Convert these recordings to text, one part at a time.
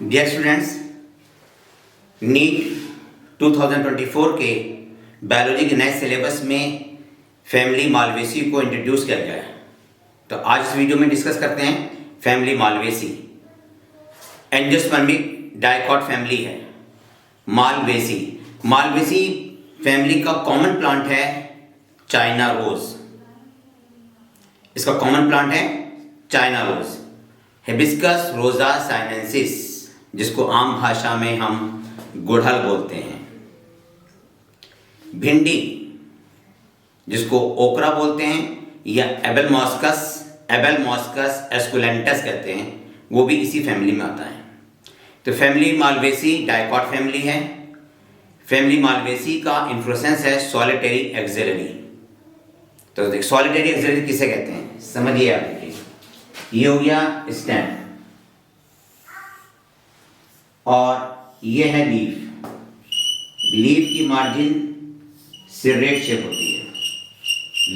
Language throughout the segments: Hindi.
डियर स्टूडेंट्स, नीट 2024 के बायोलॉजी के नए सिलेबस में फैमिली मालवेसी को इंट्रोड्यूस किया गया है। तो आज इस वीडियो में डिस्कस करते हैं family Malvaceae. Angiospermic dicot family है मालवेसी। मालवेसी फैमिली का कॉमन प्लांट है चाइना रोज। इसका कॉमन प्लांट है चाइना रोज, हिबिस्कस रोजा साइनेंसिस, जिसको आम भाषा में हम गुड़हल बोलते हैं। भिंडी, जिसको ओकरा बोलते हैं या एबेलमॉस्कस एस्कुलेंटस कहते हैं, वो भी इसी फैमिली में आता है। तो फैमिली मालवेसी डाइकॉट फैमिली है। फैमिली मालवेसी का इन्फ्लोरेसेंस है सॉलिटरी एक्सिलरी। तो देख, सॉलिटरी एक्सिलरी किसे कहते हैं समझिए आप। देखिए, ये हो गया स्टेम और ये है लीफ। लीफ की मार्जिन सिरेट शेप होती है।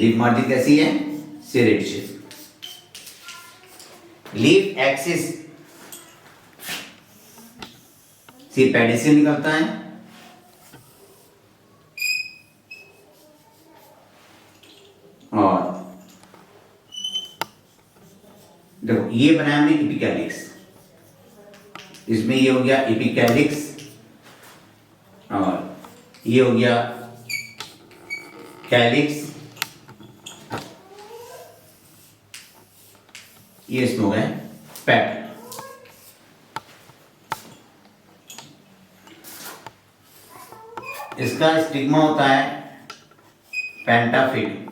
लीफ मार्जिन कैसी है? Siret shape. लीफ एक्सिस से पेडिसिल निकलता है और देखो ये बनाया हमने एपिकैलिक्स। इसमें ये हो गया एपिकैलिक्स और ये हो गया कैलिक्स। ये इसमें हो गए पेटल। इसका स्टिग्मा होता है पेंटाफिट।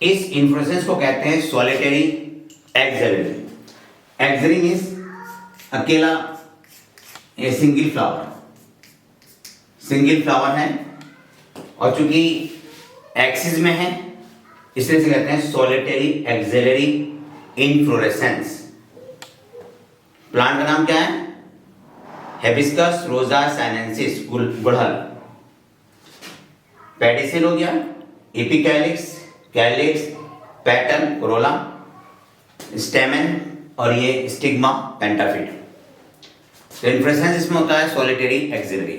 इस इन्फ्लोरेसेंस को कहते हैं सॉलिटरी एक्सिलरी। एक्सिलरी मीन्स अकेला, ये सिंगल फ्लावर। सिंगल फ्लावर है और चूंकि एक्सिस में है इसलिए से कहते हैं सॉलिटरी एक्सिलरी इन्फ्लोरेसेंस। प्लांट का नाम क्या है? हिबिस्कस रोजा साइनेंसिस, गुड़हल। पेडिसिल हो गया, एपिकैलिक्स, कैलिक्स, पेटल, कोरोला, स्टेमन और ये स्टिग्मा पेंटाफिट। तो इन्फ्लोरेसेंस इसमें होता है सॉलिटरी एक्सिलरी।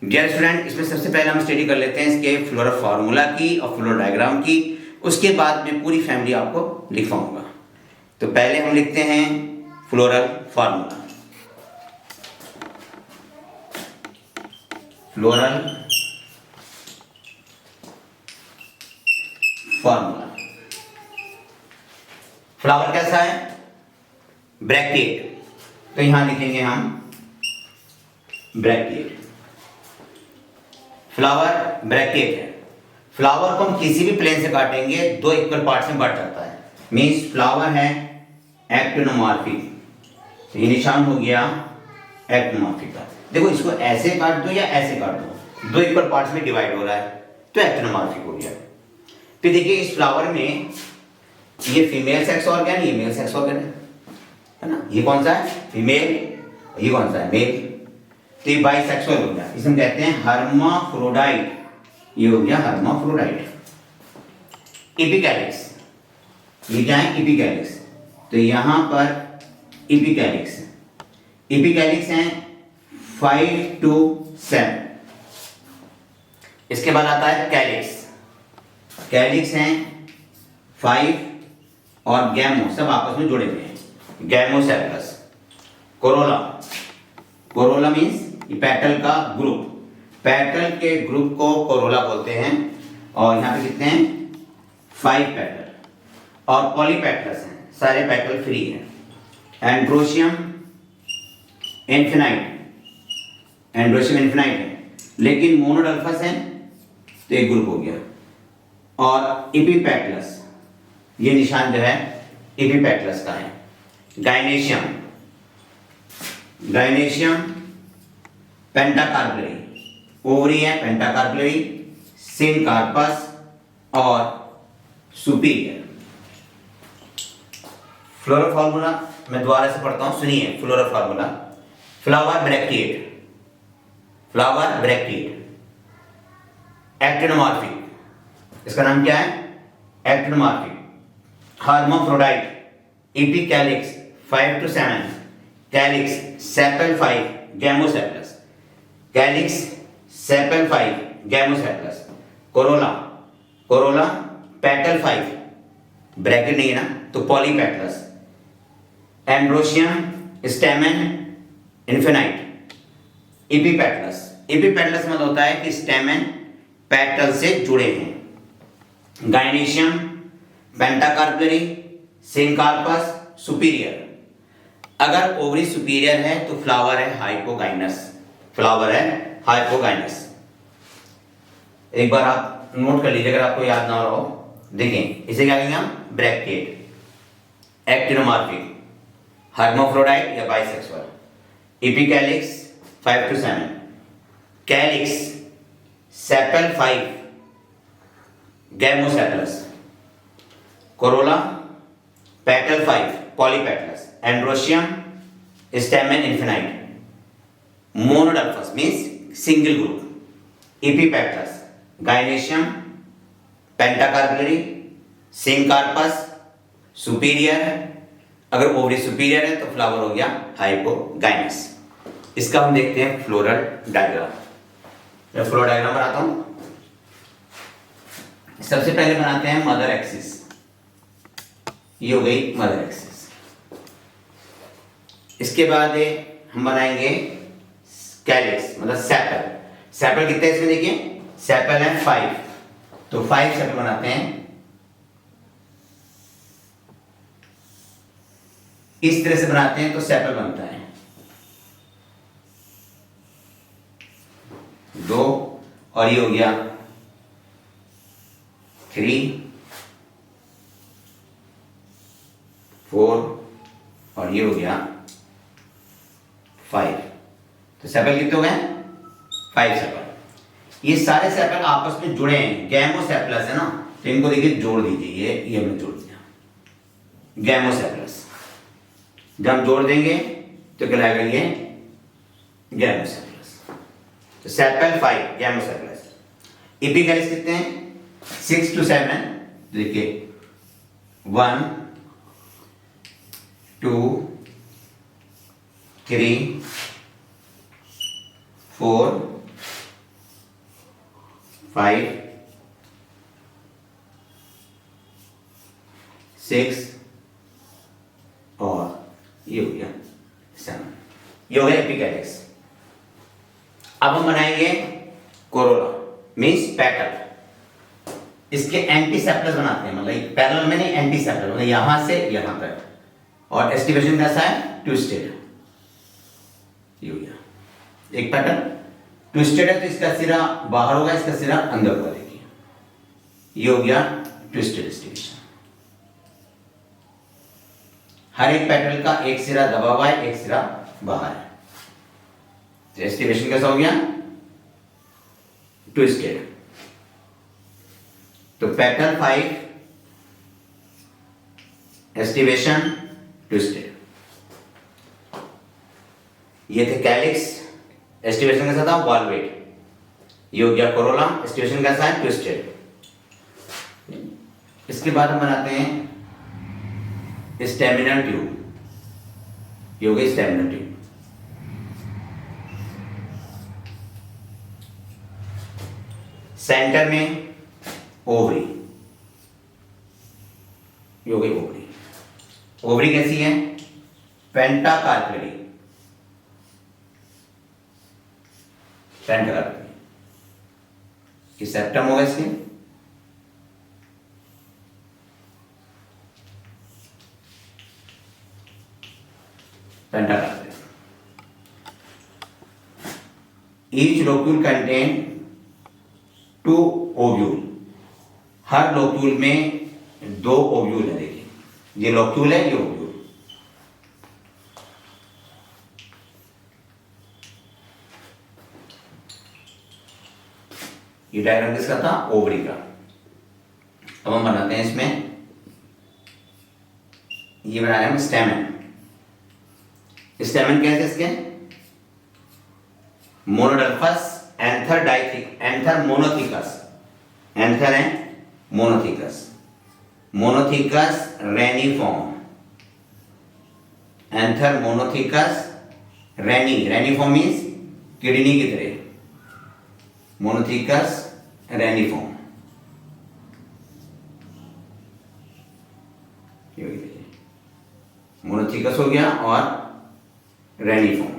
डियर स्टूडेंट, इसमें सबसे पहले हम स्टडी कर लेते हैं इसके फ्लोरल फार्मूला की और फ्लोरल डायग्राम की। उसके बाद मैं पूरी फैमिली आपको लिखवाऊंगा। तो पहले हम लिखते हैं floral formula. Floral formula. Flower कैसा है? ब्रैकेट। तो यहां लिखेंगे हम ब्रैकेट। फ्लावर ब्रैकेट है। फ्लावर को हम किसी भी प्लेन से काटेंगे दो इक्वल पार्ट्स में बढ़ जाता है। मीन्स फ्लावर है एक्टिनोमॉर्फिक। तो ये निशान हो गया एक्टिनोमॉर्फिक का। देखो, इसको ऐसे काट दो या ऐसे काट दो, दो इक्वल पार्ट्स में डिवाइड हो रहा है तो एक्टिनोमॉर्फिक हो गया। फिर देखिए, इस फ्लावर में ये फीमेल सेक्स ऑर्गन, ये मेल सेक्स ऑर्गन है ना। ये कौन सा है? फीमेल। ये कौन सा है? मेल। तो ये बाइसेक्सुअल हो गया। इसे हम कहते हैं हर्माफ्रोडाइट। ये हो गया हर्माफ्रोडाइट। एपिकैलिक्स, ये क्या है? एपिकैलिक्स। तो यहां पर एपिकैलिक्स, एपिकैलिक्स हैं 5 to 7। इसके बाद आता है कैलिक्स। कैलिक्स हैं 5 और गैमो, सब आपस में जुड़े हुए हैं। गैमोसेप्टस। कोरोला, कोरोला मीन्स पेटल का ग्रुप। पेटल के ग्रुप को कोरोला बोलते हैं और यहाँ पे कितने हैं? 5 पेटल। और पॉलीपेटल्स हैं, सारे पेटल फ्री हैं। एंड्रोशियम इन्फिनाइट, एंड्रोशियम इन्फिनाइट है लेकिन मोनोडल्फस है तो एक ग्रुप हो गया। और एपिपेटलस, ये निशान जो है एपिपेटलस का है। गाइनेशियम, गाइनेशियम पेंटाकार्पलरी, ओवरी है पेंटाकार्पलरी, सिनकार्पस और सुपीरियर। फ्लोरल फार्मूला मैं दोबारा से पढ़ता हूं, सुनिए। Floral formula, flower bracket, flower bracket, actinomorphic, इसका नाम क्या है? Actinomorphic. Hermaphrodite, epicalyx 5 to 7, calyx sepal 5, gamosepalous, calyx sepal 5, gamosepalous, Corolla, Corolla petal 5, bracket नहीं है ना तो polypetalous, androecium stamen infinite, epipetalous, epipetalous मतलब होता है कि स्टेमन पेटल से जुड़े हैं, गाइनेशियम पेंटाकार्परी, सिंकार्पस सुपीरियर। अगर ओवरी सुपीरियर है तो फ्लावर है हाइपोगाइनस, फ्लावर है हाइपोगाइनस। एक बार आप नोट कर लीजिए अगर आपको याद ना हो। देखें इसे क्या कहेंगे हम? ब्रैकेट, एक्टिनोमॉर्फिक, हर्माफ्रोडाइट या bisexual, epicalyx 5 to 7, calyx sepal 5, gamosepalous, corolla petal 5, polypetalous, androecium stamen infinite, monadelphous means single group, epipetalous, gynoecium pentacarpellary, syncarpous superior. अगर ओवरी सुपीरियर है तो फ्लावर हो गया हाइपोगाइनस। इसका हम देखते हैं फ्लोरल डायग्राम। मैं फ्लोरल डायग्राम बनाता हूं। सबसे पहले बनाते हैं मदर एक्सिस। ये हो गई मदर एक्सिस। इसके बाद हम बनाएंगे कैलिक्स मतलब सेपल। सेपल कितने इसमें देखिए, सेपल है 5, तो 5 सेपल बनाते हैं। इस तरह से बनाते हैं तो सेपल बनता है 2, और ये हो गया 3, 4, और ये हो गया 5। तो सेपल कितने हो गए? 5 सेपल। ये सारे सेपल आपस में जुड़े हैं, गैमोसेपलस है ना, तो इनको देखिए जोड़ दीजिए। ये हमने जोड़ दिया गैमोसेपलस। जब हम जोड़ देंगे तो कहलाएगा ये गैमोसेपलस। तो सेपल 5, गैमोसेपलस। एपिकैलिक्स कितने हैं? 6 to 7। देखिए 1, 2, 3, 4, 5, 6 और ये हो गया 7। ये हो गया एपिकैलिक्स। अब हम बनाएंगे कोरोला मीन्स पेटल। इसके एंटीसेप्टस बनाते हैं, मतलब पैरेलल में नहीं, एंटीसेप्टस मतलब यहां से यहां तक। और एस्टिवेशन कैसा है? ट्विस्टेड। ये हो गया एक पैटर्न। ट्विस्टेड है तो इसका सिरा बाहर होगा, इसका सिरा अंदर होगा। देखिए ये हो गया ट्विस्टेड एस्टिवेशन। हर एक पैटर्न का एक सिरा दबा हुआ है, एक सिरा बाहर है। तो एस्टिवेशन कैसा हो गया? ट्विस्टेड। तो पैटर्न 5, एस्टिवेशन ट्विस्टेड। ये थे कैलिक्स, एस्टिवेशन कैसा था? वॉल्वेट। ये हो गया कोरोला, एस्टिवेशन कैसा है? ट्विस्टेड। इसके बाद हम बनाते हैं स्टेमिनल ट्यूब। ये हो गई स्टेमिनल ट्यूब। सेंटर में ओवरी। ये हो गई ओवरी। ओवरी कैसी है? पेंटाकार्परी। पेंटाकार्परी। ये सेप्टम होगा इसके। Pentacarpellary. Each locule contain 2 ovule. हर लोक्यूल में 2 ओव्यूल है। देखिए ये लोक्यूल है, ये ओव्यूल। ये डायग्राम किसका था? ओवरी का। अब हम बनाते हैं इसमें, ये बना रहे हैं स्टेमन। स्टेमन कैसे इसके? Monadelphous, anther dithecous, anther monothecous. Anther है monothecous, monothecous reniform, anther monothecous reniform means kidney की तरह, मोनोथिकस रेनिफॉर्म। मोनोथिकस हो गया और रेनिफॉर्म।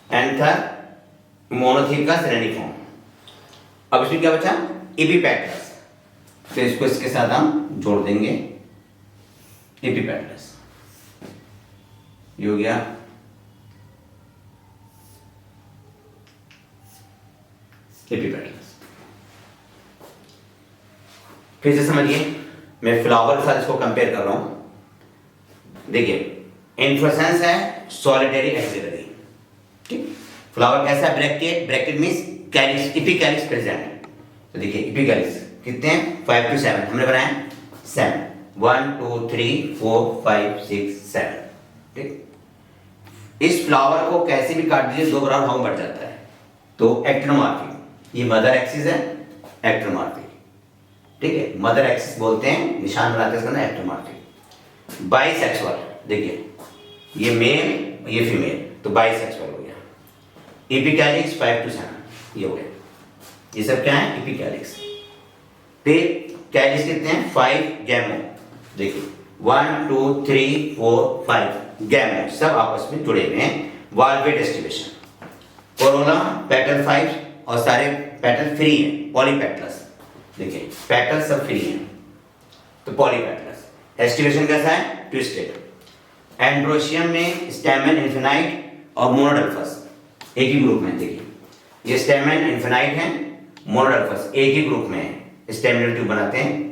Anther monothecous रेनिफॉर्म। अब इसमें क्या बचा, एपिपेटलस, तो इसको इसके साथ हम जोड़ देंगे, एपिपेटलस ये हो गया एपिपेटलस। फिर से समझिए, मैं फ्लावर के साथ इसको कंपेयर कर रहा हूं। देखिए इन्फ्लोरेसेंस है सॉलिटरी एक्सिलरी, ठीक। फ्लावर कैसा है, bracket, bracket means calyx, epicalyx present. तो देखिए एपिकैलिक्स कितने हैं, 5 to 7 हमने बनाया 7, 1 2 3 4 5 6 7, ठीक। इस फ्लावर को कैसे भी काट दीजिए 2 बराबर भाग बढ़ जाता है। तो एक्टिनोमॉर्फिक, ये मदर एक्सिस है, एक्टिनोमॉर्फिक, ठीक है, मदर एक्सिस बोलते हैं, निशान बनाते हैं इसका एक्टिनोमॉर्फिक। बाइसेक्सुअल, देखिए ये मेल ये फीमेल, तो बाइसेक्सुअल हो गया। एपिकैलिक्स 5 to 7 ये हो गया, ये सब क्या है, एपिकैलिक्स। फिर कैलिक्स कितने हैं, 5 गैमो, देखिए 1 2 3 4 5 गैमो, सब आपस में जुड़े हुए हैं, वाल्वेट एस्टिवेशन। कोरोना पेटल 5 और सारे पेटल फ्री हैं, पॉलीपेटलस, देखिए पेटल सब फ्री हैं, तो पॉलीपेटलस। एस्टिवेशन कैसा है, ट्विस्टेड। एंड्रोशियम में स्टेमन इन्फिनाइट और मोनोडल्फस एक ही ग्रुप में, देखिए ये स्टेमन इन्फिनाइट है, मोनोडल्फस एक ही ग्रुप में स्टेमिनल ट्यूब बनाते हैं।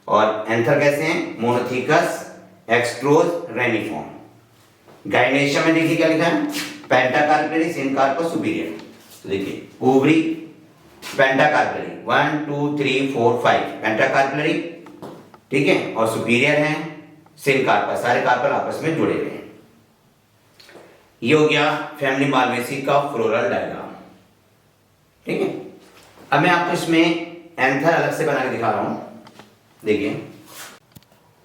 और एंथर कैसे हैं, मोनोथिकस एक्सट्रोज रेनिफॉर्म। गाइनेशियम में देखिए क्या लिखा है, पेंटाकार्पेली सिनकार्पस सुपीरियर, तो देखिए ओवरी पेंटाकार्पेली 1 2 3 4 5 पेंटाकार्पेली, ठीक है, और सुपीरियर है सिनकार्पस, सारे कार्पल आपस में जुड़े हुए हैं। ये हो गया फैमिली माल्वेसी का फ्लोरल डायग्राम, ठीक है। अब मैं आपको इसमें एंथर अलग से बना के दिखा रहा हूं, देखिए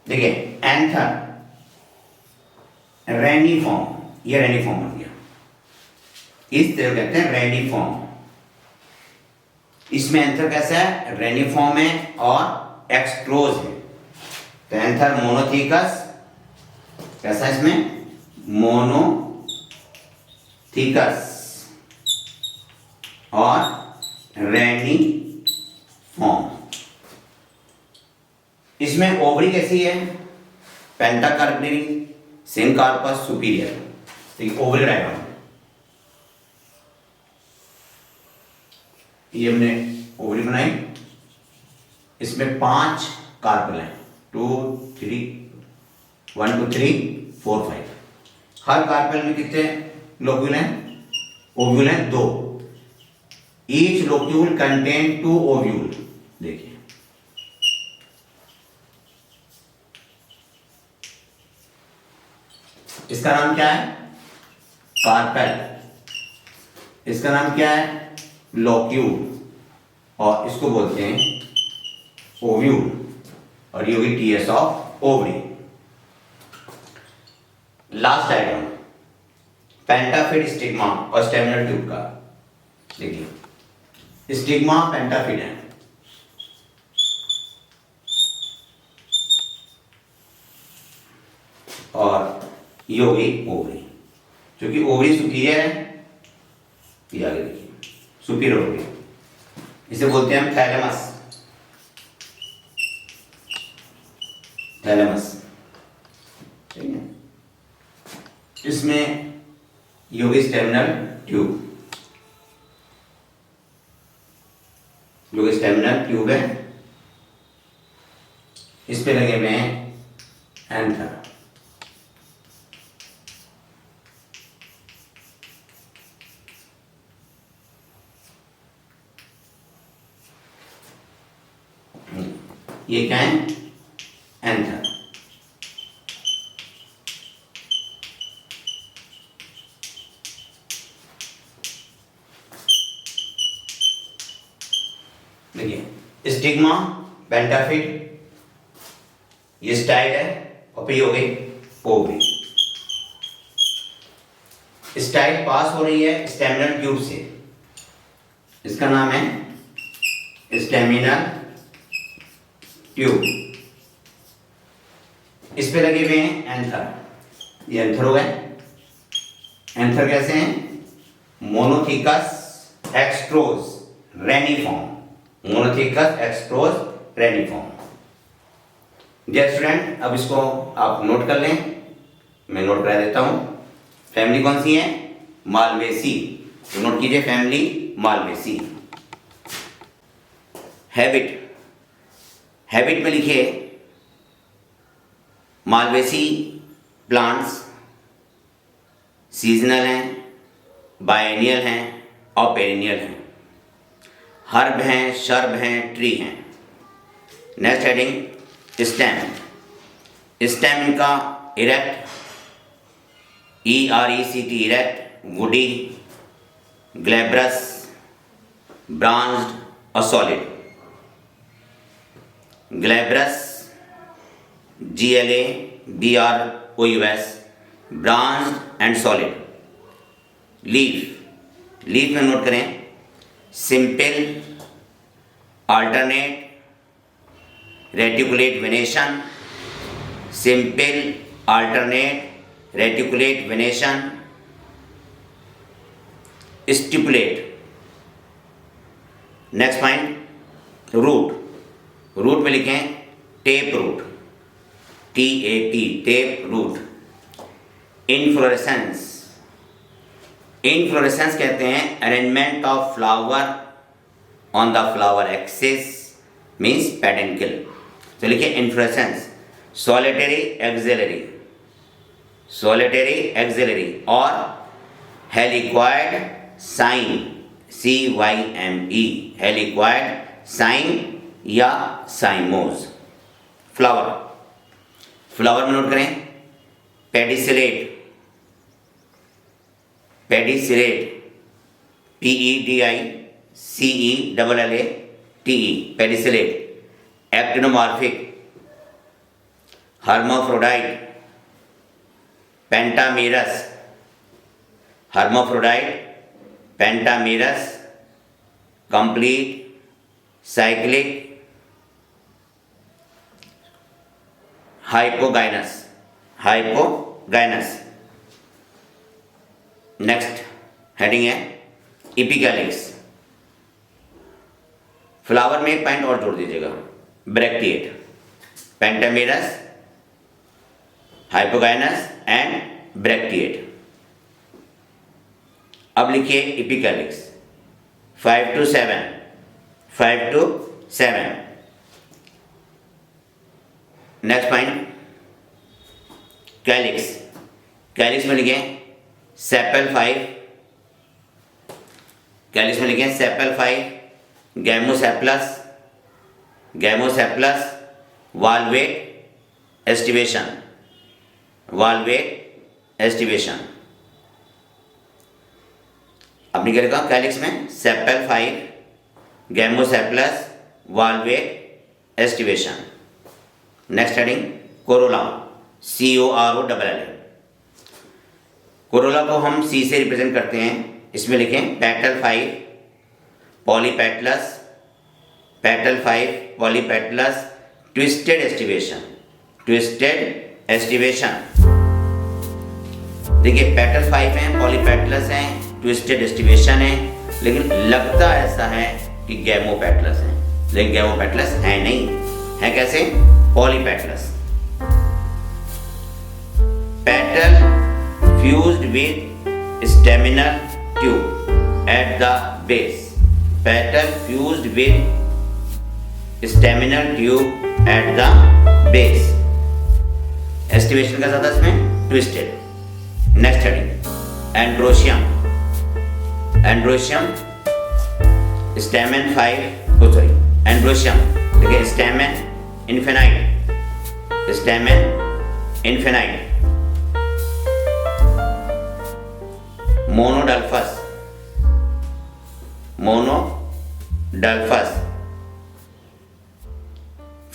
देखिए एंथर रेनिफॉर्म, ये रेनिफॉर्म बन गया, इस तरह कहते हैं रेनिफॉर्म। इसमें एंथर कैसा है, रेनिफॉर्म है और एक्सट्रोज है। तो एंथर मोनोथिकस कैसा है, इसमें मोनोथिकस और रेनिफॉर्म। इसमें ओवरी कैसी है, पेंटाकार्पेली सिनकार्पस सुपीरियर, ठीक, ओवरी डायग्राम ये हमने ओवरी बनाई, इसमें 5 कार्पल हैं, 2 3 1 2 3 4 5। हर कार्पेल में कितने लोक्यूल हैं, ओव्यूल हैं 2। ईच लोक्यूल कंटेन 2 ओव्यूल, देखिए इसका नाम क्या है, कार्पेल, इसका नाम क्या है, लोक्यूल, और इसको बोलते हैं ओव्यूल, और ये होगी TS of ovary. Last diagram pentafid stigma और स्टेमिनल ट्यूब का, देखिए स्टिग्मा पेंटाफिड है, और ये होगी ओवरी, क्योंकि ओवरी सुपीरियर है, ये आगे देखिए सुपीरियर ओवरी, इसे बोलते हैं हम थैलेमस, थैलेमस, ठीक है। इसमें ये होगी स्टेमिनल ट्यूब, जो स्टेमिनल ट्यूब है, इस पे लगे हुए हैं एंथर, ये क्या है, एंथर। देखिए स्टिग्मा, पेंटाफिट, ये स्टाइल है और फिर हो गई ओवरी। स्टाइल पास हो रही है स्टेमिनल ट्यूब से, इसका नाम है स्टेमिनल ट्यूब। इस पे लगे हुए हैं एंथर, ये एंथर हो गए। एंथर कैसे हैं? Monothecous extrorse reniform, monothecous extrorse reniform. Dear student, अब इसको आप नोट कर लें, मैं नोट करा देता हूं। फैमिली कौन सी है? मालवेसी। तो नोट कीजिए फैमिली मालवेसी। हैबिट, हैबिट में लिखिए मालवेसी प्लांट्स सीजनल हैं, बायनियल हैं और पेरिनियल हैं। हर्ब हैं, शर्ब हैं, ट्री हैं। Next heading stem. स्टेम इनका erect, ERECT erect, woody, glabrous, branched और solid. Glabrous GLABROUS, branched and solid. Leaf, leaf में नोट करें simple, alternate, reticulate venation, simple, alternate, reticulate venation, stipulate. Next point root, root में लिखें tap root, TAP, tap root. Inflorescence, inflorescence कहते हैं arrangement of flower on the flower axis, means peduncle. तो लिखिए inflorescence, solitary axillary, solitary axillary और helicoid sign, CYME, helicoid cyme या साइमोज। फ्लावर, फ्लावर में नोट करें pedicellate, pedicellate, PEDICELLATE, pedicellate. Actinomorphic, hermaphrodite, pentamerous, hermaphrodite, pentamerous, complete, cyclic, hypogynous, hypogynous. Next heading है इपिकैलिक्स। फ्लावर में एक पॉइंट और जोड़ दीजिएगा, bracteate, pentamerous, hypogynous and bracteate. अब लिखिए epicalyx 5 to 7, 5 to 7। Next point calyx, calyx में लिखें सेपल 5, कैलिक्स में लिखें sepal 5, gamosepalous, gamosepalous, valvate aestivation, valvate aestivation. अपनी क्या लिखा कैलिक्स में sepal 5, gamosepalous, valvate aestivation. Next heading corolla, COROLLA। Corolla को हम C से रिप्रेजेंट करते हैं, इसमें लिखें petal 5, polypetalous, petal 5, polypetalous, twisted aestivation, twisted aestivation. देखिए पेटल 5 हैं, पॉलीपेटलस हैं, ट्विस्टेड एस्टिवेशन है, लेकिन लगता ऐसा है कि गैमोपेटलस है, लेकिन गैमोपेटलस है नहीं, है कैसे? Polypetalous. Petal fused with staminal tube at the base, petal fused with staminal tube at the base. Aestivation का था इसमें twisted. Next heading androecium, androecium stamen 5, sorry androecium, देखिए stamen infinite, stamen infinite. Monadelphous, monadelphous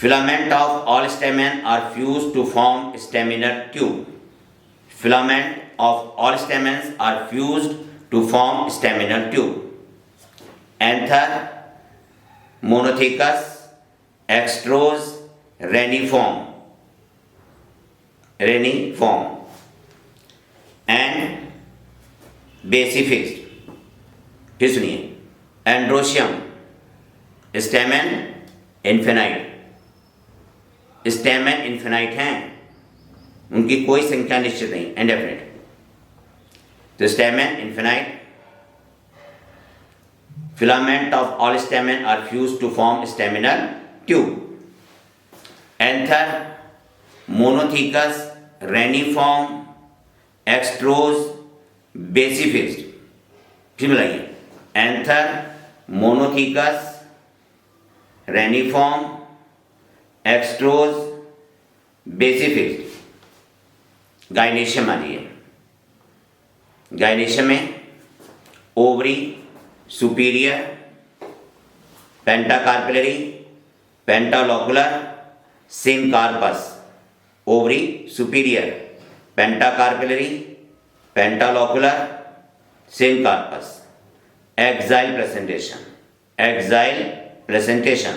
filament of all stamen are fused to form staminal tube. Filament of all stamens are fused to form staminal tube. Anther, monothecous, extros, reniform, and basifixed. फिर सुनिए, androecium, stamen infinite, stamen infinite हैं, उनकी कोई संख्या निश्चित नहीं, इंडेफिनिट। तो stamen infinite, filament of all stamen are fused to form staminal tube. Anther, monothecous, reniform, extrorse, basifixed. फिर मिलाइए, anther, monothecous, reniform, extrorse, basifixed. Gynoecium आ रही है। गाइनेशियम में ovary, superior, pentacarpellary, pentalocular, syncarpous. Ovary, superior, pentacarpellary, pentalocular, syncarpous. Axile placentation,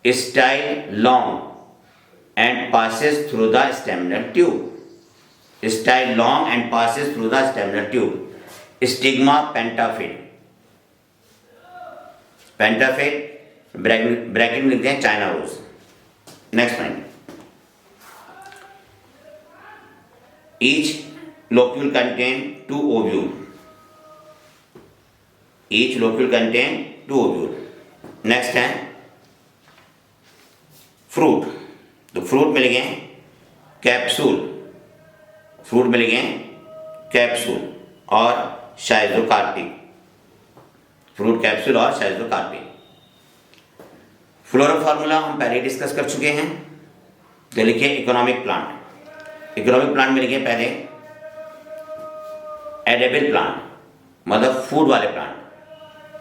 style long and passes through the staminal tube. Style long and passes through the staminal tube. Stigma pentaphyte, bracket में लिखते हैं China rose. Next point, each locule contain 2 ovule. Each locule contain 2 ovule. Next है फ्रूट। तो फ्रूट मिलेंगे कैप्सूल, फ्रूट मिलेंगे कैप्सूल और शाइजोकार्पिक। फ्रूट कैप्सूल और शाइजोकार्पिक। फ्लोरा फार्मूला हम पहले डिस्कस कर चुके हैं। तो लिखिए इकोनॉमिक प्लांट। इकोनॉमिक प्लांट में लिखिए पहले एडेबल प्लांट, मतलब फूड वाले प्लांट।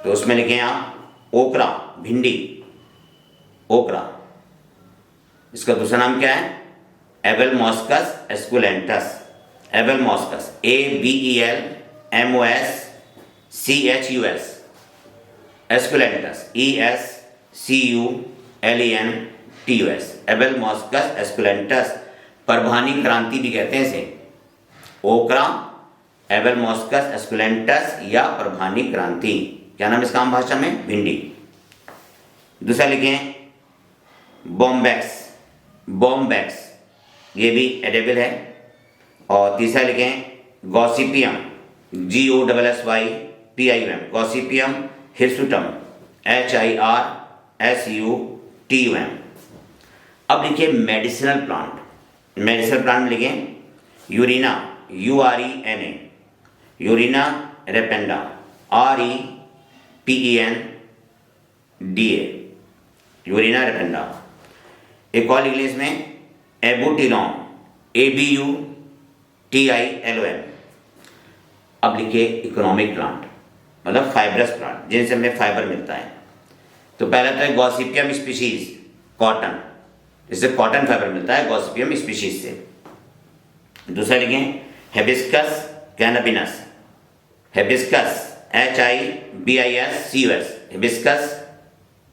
तो उसमें लिखें आप ओकरा, भिंडी, ओकरा। इसका दूसरा नाम क्या है? एबेलमॉस्कस एस्कुलेंटस। एबेलमॉस्कस, ABELMOSCHUS। एस्कुलेंटस, ESCULENTUS। एबेलमॉस्कस एस्कुलेंटस, परभानी क्रांति भी कहते हैं इसे। ओकरा, एबेलमॉस्कस एस्कुलेंटस या परभानी क्रांति, क्या नाम इसका आम भाषा में? भिंडी। दूसरा लिखें बॉम्बैक्स, बॉम्बैक्स, ये भी एडेबल है। और तीसरा लिखें Gossypium, GOSSYPIUM, Gossypium hirsutum, HIRSUTUM। अब लिखिए मेडिसिनल प्लांट। मेडिसिनल प्लांट में लिखें यूरिना, URENA, यूरिना रेपेंडा, REPENDA, यूरिना रेपेंडा। एक और इंग्लिश में एबुटिलॉन, ABUTILON। अब लिखिए इकोनॉमिक प्लांट, मतलब फाइब्रस प्लांट, जिनसे हमें फाइबर मिलता है। तो पहला तो है गॉसिपियम स्पीशीज, कॉटन, इससे कॉटन फाइबर मिलता है गॉसिपियम स्पीशीज से। दूसरा लिखें Hibiscus cannabinus, Hibiscus HIBISCUS,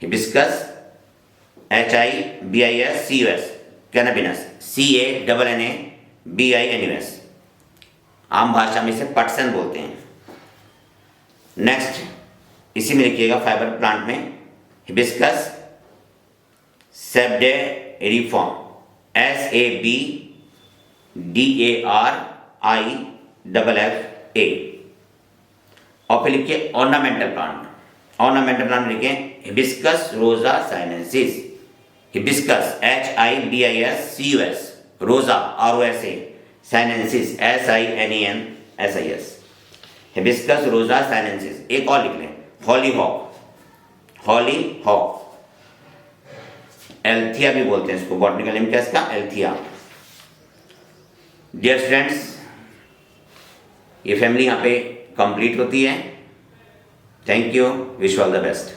Hibiscus HIBISCUS, cannabinus CANNABINUS। आम भाषा में इसे पटसन बोलते हैं। नेक्स्ट इसी में लिखिएगा फाइबर प्लांट में हिबिस्कस सेबडेरिफॉर्म, SABDARIFFA। और फिर लिखिए ऑर्नामेंटल प्लांट। ऑर्नामेंटल प्लांट लिखें हिबिस्कस रोजा साइनेंसिस, हिबिस्कस HIBISCUS, रोजा ROSA, साइनेंसिस SINENSIS, हिबिस्कस रोजा साइनेंसिस। एक और लिख लें हॉलीहॉक, हॉलीहॉक, एल्थिया भी बोलते हैं इसको, बॉटनिकल नेम क्या है इसका? एल्थिया। डियर स्टूडेंट्स, ये फैमिली यहाँ पे कंप्लीट होती है। Thank you, wish all the best.